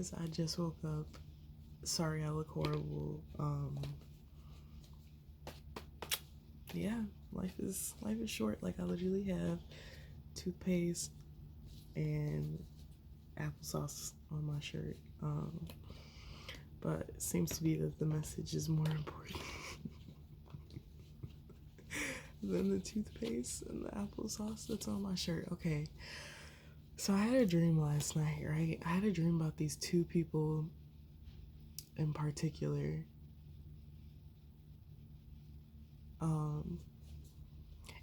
guys, I just woke up. Sorry I look horrible. Yeah, life is short. Like, I literally have toothpaste and applesauce on my shirt. But it seems to be that the message is more important than the toothpaste and the applesauce that's on my shirt. Okay. So I had a dream last night, right? I had a dream about these two people in particular.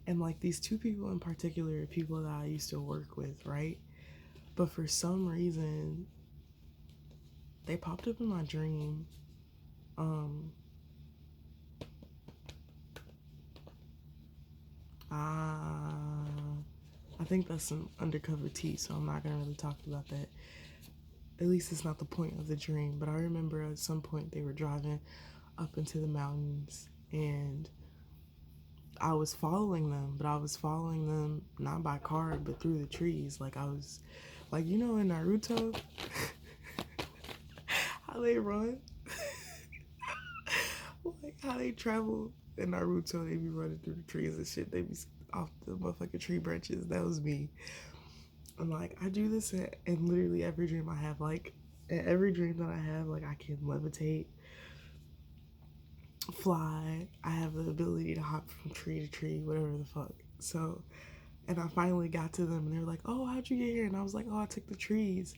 And like, these two people in particular are people that I used to work with, right? But for some reason, they popped up in my dream. I think that's some undercover tea, so I'm not gonna really talk about that. At least it's not the point of the dream. But I remember at some point they were driving up into the mountains, and I was following them, but I was following them not by car, but through the trees. Like, I was, like, you know, in Naruto, how they run, like how they travel in Naruto, they be running through the trees and shit. They be off the motherfucking tree branches. That was me. And like, I do this in literally every dream I have. Like, in every dream that I have, like, I can levitate, fly. I have the ability to hop from tree to tree, whatever the fuck. So, and I finally got to them, and they were like, "Oh, how'd you get here?" And I was like, "Oh, I took the trees."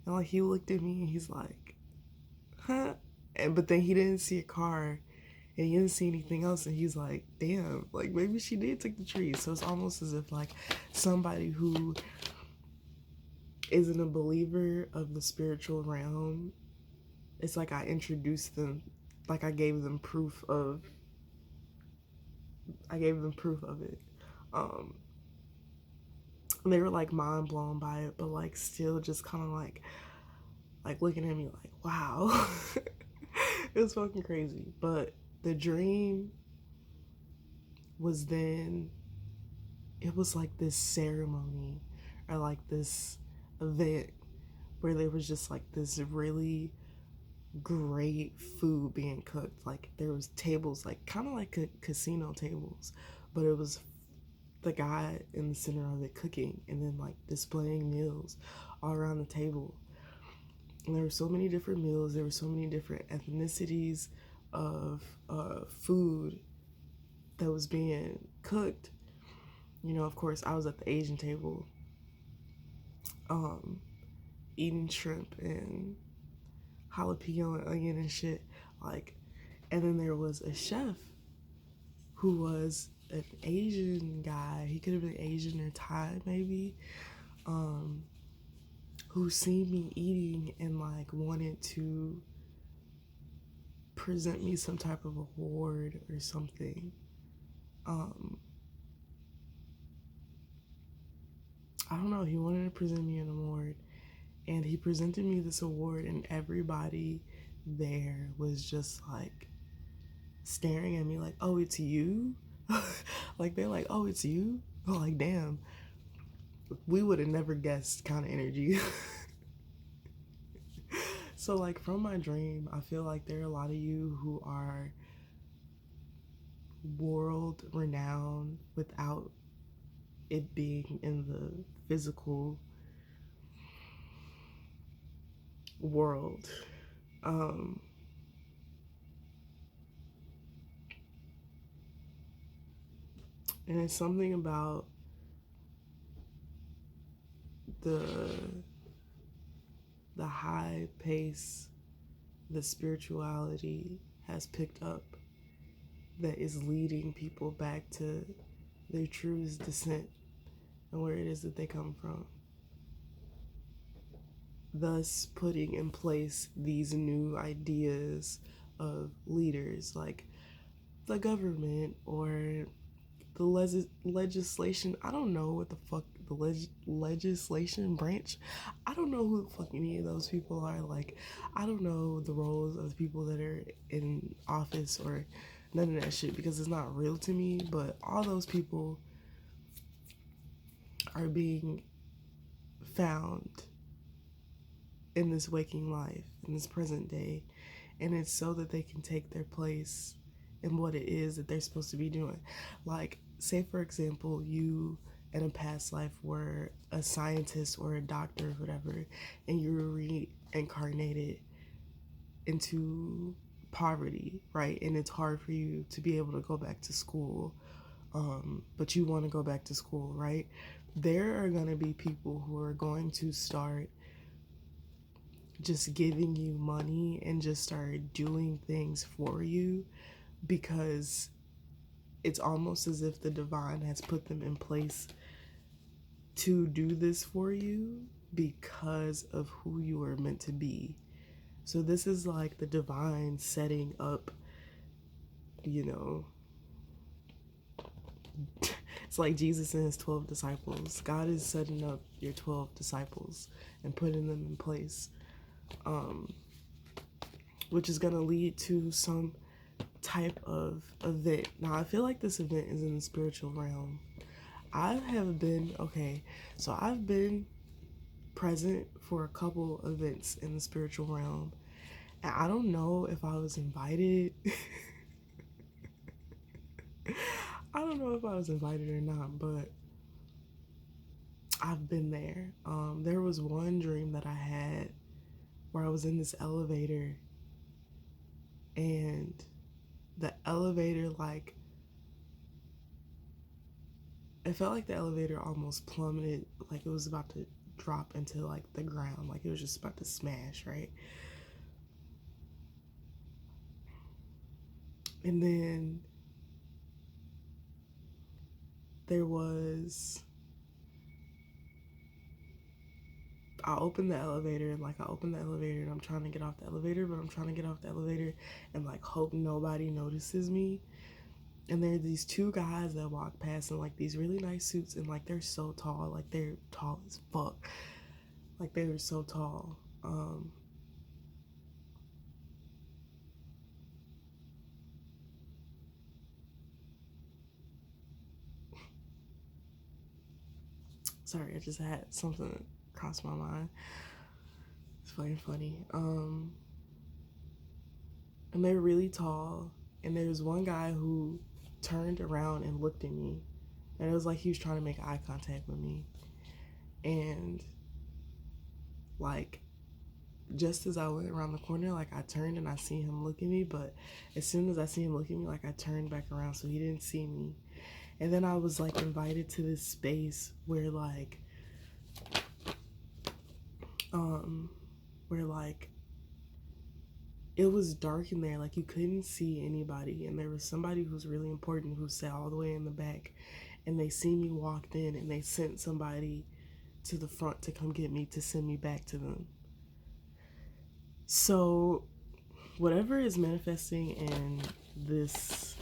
And like, he looked at me and he's like, "Huh?" And but then he didn't see a car, and he didn't see anything else, and he's like, "Damn, like, maybe she did take the trees." So it's almost as if like somebody who isn't a believer of the spiritual realm, it's like I introduced them, like I gave them proof of it. They were like mind blown by it, but like still just kind of like looking at me like, wow. It was fucking crazy. But the dream was then, it was like this ceremony or like this event where there was just like this really great food being cooked. Like, there was tables, like kind of like casino tables, but it was the guy in the center of it cooking, and then like displaying meals all around the table. And there were so many different meals, there were so many different ethnicities of food that was being cooked. You know, of course, I was at the Asian table, eating shrimp and jalapeno and onion and shit. Like, and then there was a chef who was an Asian guy. He could have been Asian or Thai, maybe. Who seen me eating and like wanted to present me some type of award or something. I don't know, he wanted to present me an award, and he presented me this award, and everybody there was just like staring at me like, "Oh, it's you?" Like, they're like, "Oh, it's you?" Oh, like, damn, we would have never guessed kind of energy. So like, from my dream, I feel like there are a lot of you who are world renowned without it being in the physical world. And it's something about the high pace the spirituality has picked up that is leading people back to their truest descent and where it is that they come from, thus putting in place these new ideas of leaders like the government or the legislation. I don't know what the fuck the legislation branch. I don't know who the fuck any of those people are. Like, I don't know the roles of the people that are in office or none of that shit, because it's not real to me. But all those people are being found in this waking life, in this present day. And it's so that they can take their place in what it is that they're supposed to be doing. Like, say, for example, you in a past life were a scientist or a doctor or whatever, and you were reincarnated into poverty, right? And it's hard for you to be able to go back to school, but you want to go back to school, right? There are going to be people who are going to start just giving you money and just start doing things for you, because it's almost as if the divine has put them in place to do this for you because of who you are meant to be. So this is like the divine setting up, you know, it's like Jesus and his 12 disciples. God is setting up your 12 disciples and putting them in place, which is going to lead to some type of event. Now, I feel like this event is in the spiritual realm. I've been present for a couple events in the spiritual realm, and I don't know if I was invited. I don't know if I was invited or not, but I've been there. There was one dream that I had where I was in this elevator, and the elevator, like, it felt like the elevator almost plummeted, like it was about to drop into like the ground, like it was just about to smash, right? And then there was, I opened the elevator, and like I opened the elevator and I'm trying to get off the elevator, but I'm trying to get off the elevator and like hope nobody notices me. And there are these two guys that walk past in like these really nice suits, and like they're so tall, like they're tall as fuck. Like they were so tall. Sorry, I just had something cross my mind. It's fucking funny. And they were really tall, and there was one guy who turned around and looked at me, and it was like he was trying to make eye contact with me. And like, just as I went around the corner, like I turned and I see him look at me, but as soon as I see him look at me, like I turned back around so he didn't see me. And then I was like invited to this space where like where like it was dark in there, like you couldn't see anybody, and there was somebody who's really important who sat all the way in the back, and they see me walked in, and they sent somebody to the front to come get me to send me back to them. So whatever is manifesting in this,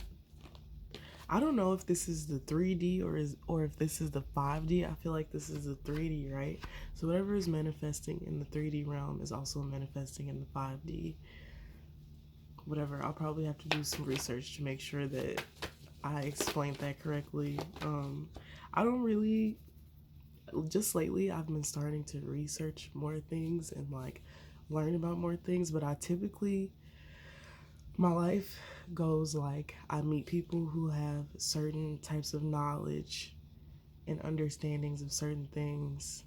I don't know if this is the 3D or if this is the 5D. I feel like this is the 3D, right? So whatever is manifesting in the 3D realm is also manifesting in the 5D. Whatever, I'll probably have to do some research to make sure that I explained that correctly. I don't really, just lately I've been starting to research more things and like learn about more things, but I typically, my life goes like I meet people who have certain types of knowledge and understandings of certain things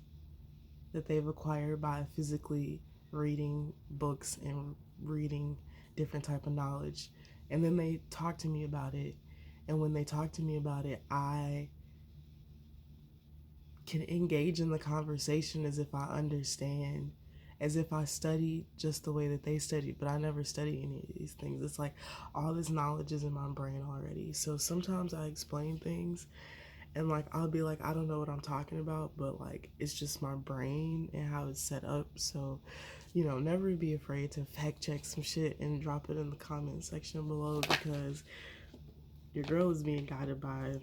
that they've acquired by physically reading books and reading different type of knowledge, and then they talk to me about it. And when they talk to me about it, I can engage in the conversation as if I understand, as if I studied just the way that they studied, but I never studied any of these things. It's like all this knowledge is in my brain already. So sometimes I explain things and like I'll be like, I don't know what I'm talking about, but like it's just my brain and how it's set up. So, you know, never be afraid to fact check some shit and drop it in the comment section below, because your girl is being guided by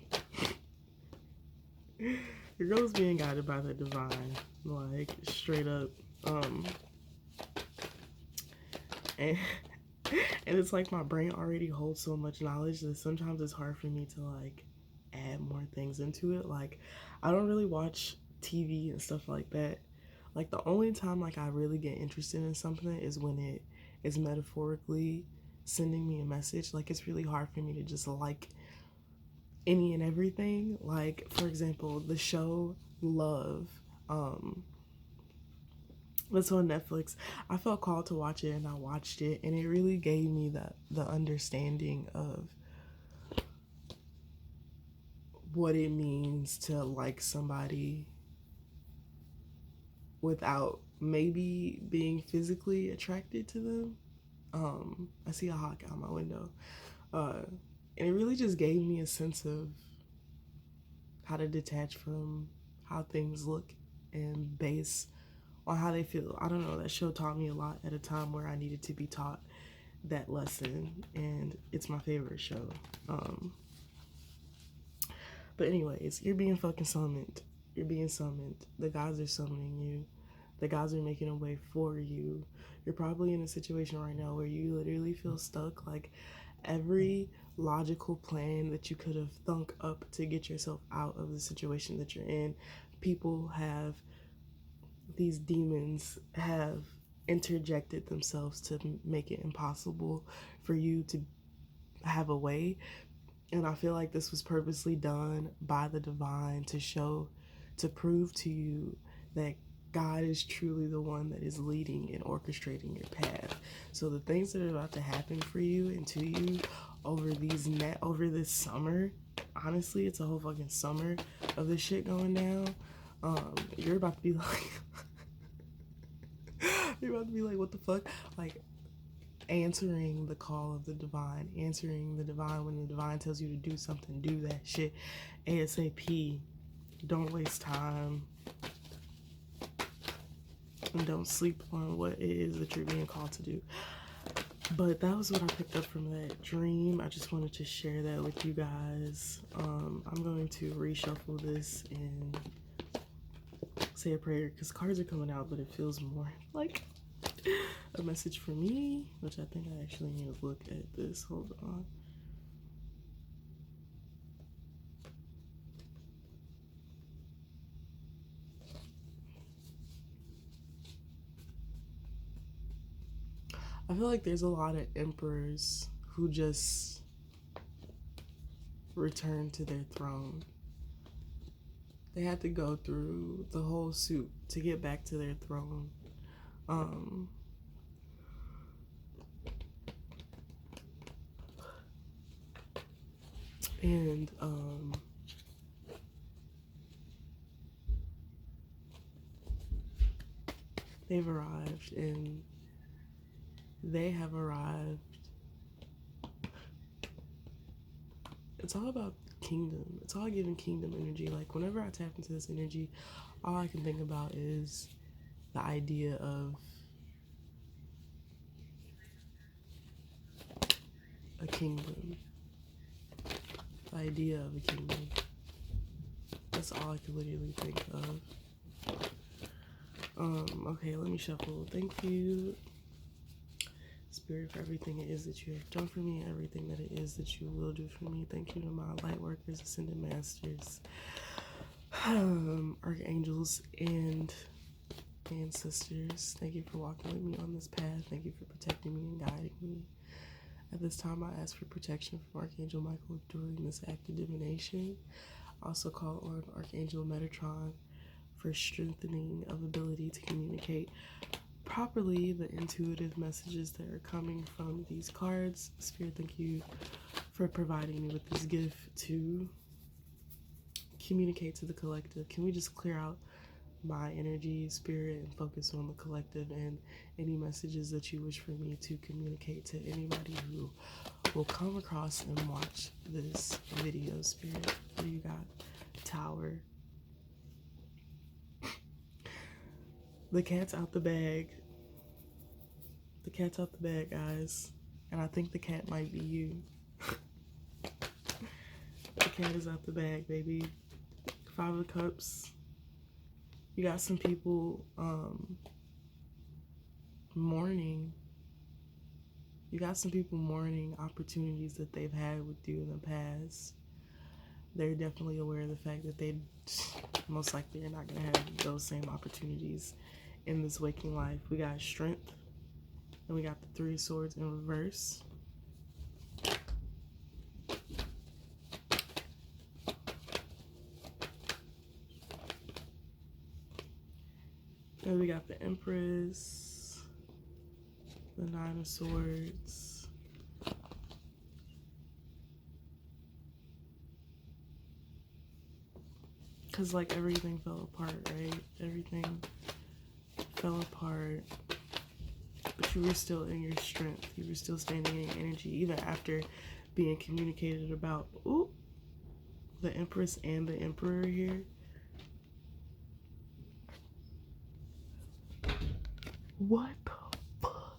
your girl is being guided by the divine, like straight up. And and it's like my brain already holds so much knowledge that sometimes it's hard for me to like add more things into it. Like I don't really watch TV and stuff like that, Like the only time like I really get interested in something is when it is metaphorically sending me a message. Like it's really hard for me to just like any and everything. Like for example, the show Love, that's on Netflix. I felt called to watch it and I watched it, and it really gave me the understanding of what it means to like somebody without maybe being physically attracted to them. I see a hawk out my window. And it really just gave me a sense of how to detach from how things look and base on how they feel. I don't know, that show taught me a lot at a time where I needed to be taught that lesson, and it's my favorite show. But anyways, you're being fucking summoned. You're being summoned. The gods are summoning you. The gods are making a way for you. You're probably in a situation right now where you literally feel stuck. Like every logical plan that you could have thunk up to get yourself out of the situation that you're in, people have, these demons have interjected themselves to make it impossible for you to have a way. And I feel like this was purposely done by the divine to show, to prove to you that God is truly the one that is leading and orchestrating your path. So the things that are about to happen for you and to you over this summer, honestly, it's a whole fucking summer of this shit going down. You're about to be like, you're about to be like, what the fuck? Like, answering the call of the divine, answering the divine when the divine tells you to do something, do that shit ASAP. Don't waste time, and don't sleep on what it is that you're being called to do. But that was what I picked up from that dream. I just wanted to share that with you guys. I'm going to reshuffle this and say a prayer because cards are coming out, but it feels more like a message for me, which I think I actually need to look at this. Hold on. I feel like there's a lot of emperors who just return to their throne. They had to go through the whole suit to get back to their throne. And they've arrived, and they have arrived. It's all about kingdom. It's all giving kingdom energy. Like whenever I tap into this energy, all I can think about is the idea of a kingdom. The idea of a kingdom. That's all I can literally think of. Okay, let me shuffle. Thank you, Spirit, for everything it is that you have done for me and everything that it is that you will do for me. Thank you to my light workers, ascended masters, archangels, and ancestors. Thank you for walking with me on this path. Thank you for protecting me and guiding me. At this time, I ask for protection from Archangel Michael during this act of divination. I also call on Archangel Metatron for strengthening of ability to communicate properly the intuitive messages that are coming from these cards. Spirit, thank you for providing me with this gift to communicate to the collective. Can we just clear out my energy, spirit, and focus on the collective and any messages that you wish for me to communicate to anybody who will come across and watch this video? Spirit, what do you got? Tower. The cat's out the bag. The cat's out the bag, guys. And I think the cat might be you. The cat is out the bag, baby. 5 of Cups. You got some people mourning. You got some people mourning opportunities that they've had with you in the past. They're definitely aware of the fact that they most likely are not going to have those same opportunities in this waking life. We got strength, and we got the Three of Swords in reverse. And we got the Empress, the Nine of Swords, because like everything fell apart, right? Everything fell apart, but you were still in your strength. You were still standing in your energy, even after being communicated about. Ooh, the Empress and the Emperor here. What the fuck?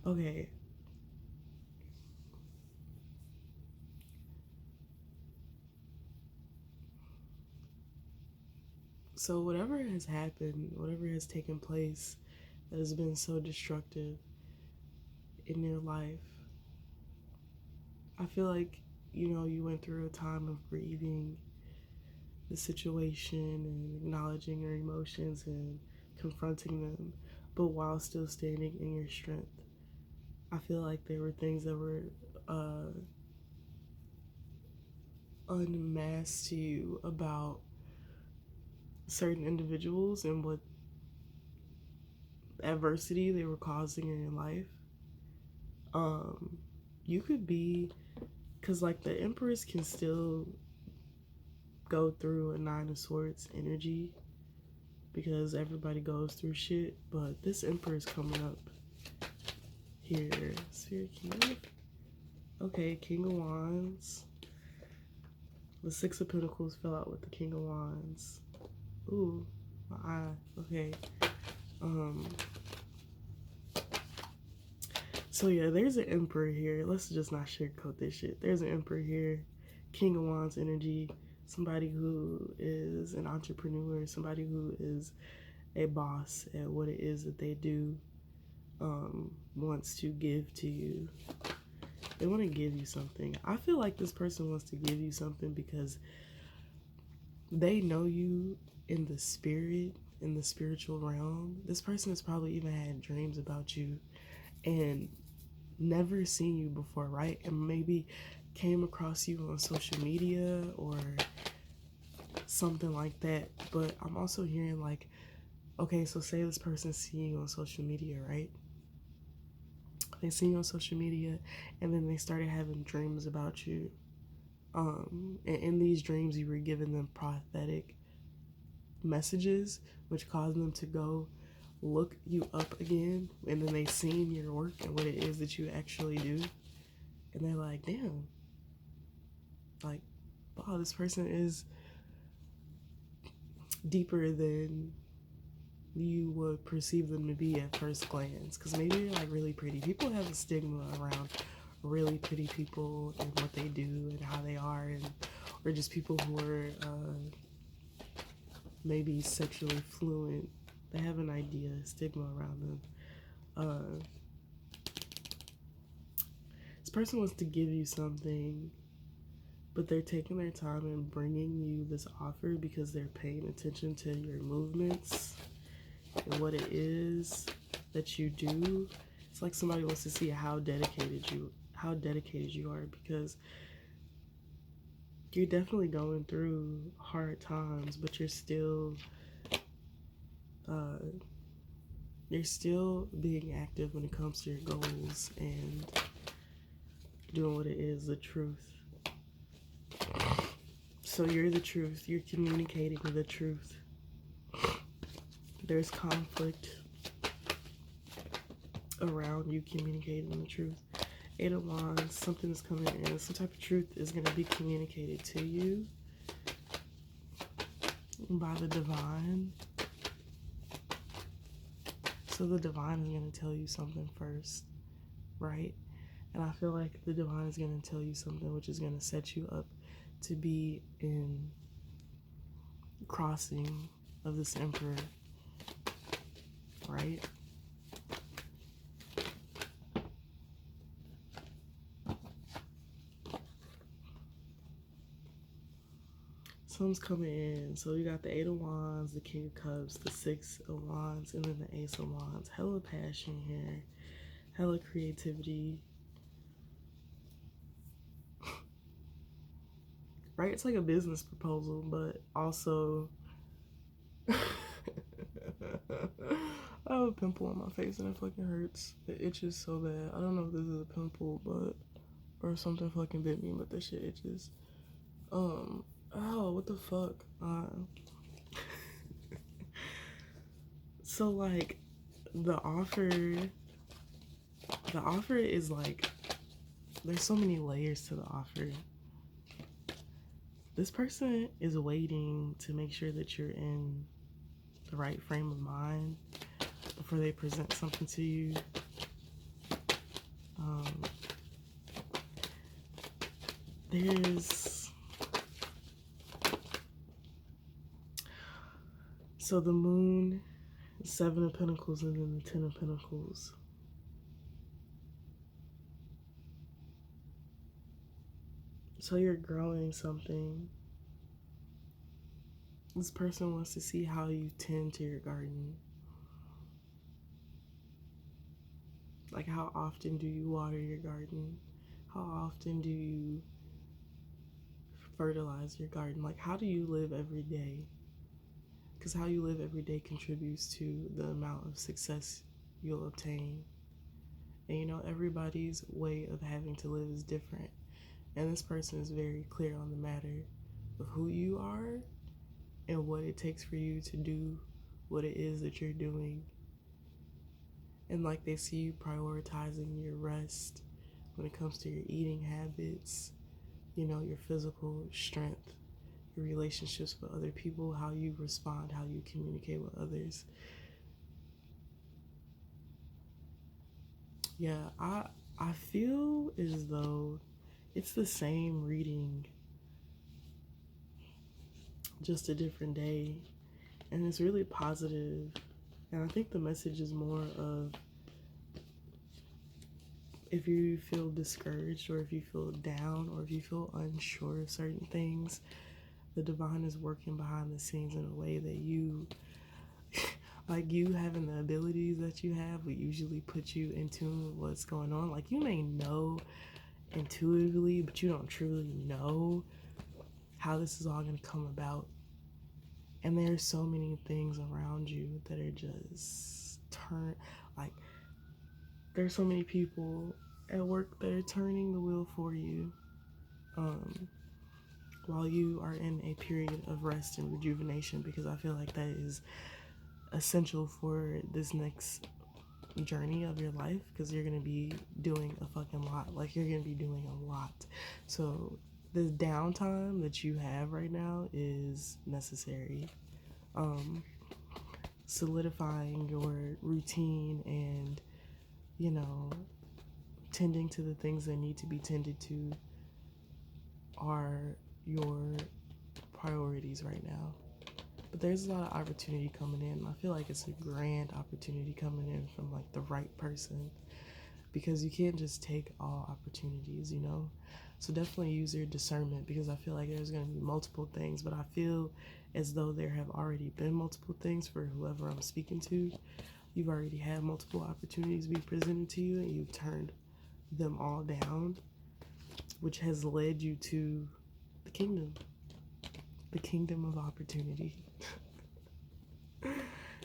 Okay. So whatever has happened, whatever has taken place that has been so destructive in your life, I feel like, you know, you went through a time of grieving the situation and acknowledging your emotions and confronting them, but while still standing in your strength. I feel like there were things that were unmasked to you about certain individuals and what adversity they were causing in your life. You could be, because like the Empress can still go through a Nine of Swords energy because everybody goes through shit, but this Emperor is coming up here. Sphere King. Okay, King of Wands. The Six of Pentacles fell out with the King of Wands. Ooh, my eye. Okay. So yeah, there's an Emperor here. Let's just not sugarcoat this shit. There's an Emperor here. King of Wands energy. Somebody who is an entrepreneur. Somebody who is a boss at what it is that they do. Wants to give to you. They want to give you something. I feel like this person wants to give you something because they know you in the spirit, in the spiritual realm. This person has probably even had dreams about you and never seen you before, right? And maybe came across you on social media or something like that. But I'm also hearing like, okay, so say this person's seeing you on social media, right? They see you on social media and then they started having dreams about you. And in these dreams, you were giving them prophetic messages, which caused them to go look you up again. And then they seen your work and what it is that you actually do. And they're like, damn, like, wow, this person is deeper than you would perceive them to be at first glance. Because maybe they're like really pretty. People have a stigma around really pretty people and what they do and how they are, and or just people who are maybe sexually fluent. They have an idea, stigma around them. This person wants to give you something, but they're taking their time and bringing you this offer because they're paying attention to your movements and what it is that you do. It's like somebody wants to see how dedicated you are, because you're definitely going through hard times, but you're still being active when it comes to your goals and doing what it is, the truth. So you're the truth. You're communicating the truth. There's conflict around you communicating the truth. Eight of Wands, something is coming in. Some type of truth is going to be communicated to you by the divine. So the divine is going to tell you something first, right? And I feel like the divine is going to tell you something which is going to set you up to be in crossing of this Emperor, right? Something's coming in. So you got the Eight of Wands, the King of Cups, the Six of Wands, and then the Ace of Wands. Hella passion here. Hella creativity. Right? It's like a business proposal, but also I have a pimple on my face and it fucking hurts. It itches so bad. I don't know if this is a pimple, but or something fucking bit me, but this shit itches. Oh, what the fuck? So like the offer is like, there's so many layers to the offer. This person is waiting to make sure that you're in the right frame of mind before they present something to you. So the Moon, Seven of Pentacles, and then the Ten of Pentacles. So you're growing something. This person wants to see how you tend to your garden. Like, how often do you water your garden? How often do you fertilize your garden? Like, how do you live every day? Because how you live every day contributes to the amount of success you'll obtain. And you know, everybody's way of having to live is different. And this person is very clear on the matter of who you are and what it takes for you to do what it is that you're doing. And like, they see you prioritizing your rest when it comes to your eating habits, you know, your physical strength, your relationships with other people, how you respond, how you communicate with others. Yeah, I feel as though it's the same reading, just a different day. And it's really positive. And I think the message is more of, if you feel discouraged or if you feel down or if you feel unsure of certain things, the divine is working behind the scenes in a way that you, like, you having the abilities that you have would usually put you in tune with what's going on. Like, you may know intuitively, but you don't truly know how this is all going to come about. And there's so many things around you that are just like, there's so many people at work that are turning the wheel for you, while you are in a period of rest and rejuvenation, because I feel like that is essential for this next journey of your life, because you're going to be doing a fucking lot. Like, you're going to be doing a lot. So this downtime that you have right now is necessary. Solidifying your routine and, you know, tending to the things that need to be tended to are your priorities right now. But there's a lot of opportunity coming in. I feel like it's a grand opportunity coming in from like the right person, because you can't just take all opportunities, you know? So definitely use your discernment, because I feel like there's going to be multiple things, but I feel as though there have already been multiple things for whoever I'm speaking to. You've already had multiple opportunities be presented to you, and you've turned them all down, which has led you to the kingdom of opportunity.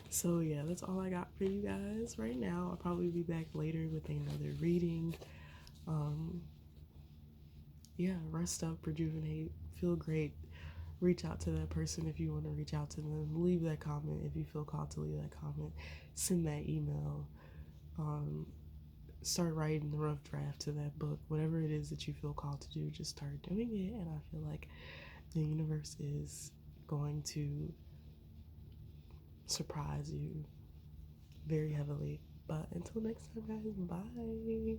So yeah, that's all I got for you guys right now. I'll probably be back later with another reading. Yeah, rest up, rejuvenate, feel great. Reach out to that person if you want to reach out to them. Leave that comment if you feel called to leave that comment. Send that email. Start writing the rough draft to that book. Whatever it is that you feel called to do, just start doing it. And I feel like the universe is going to surprise you very heavily. But until next time, guys, bye.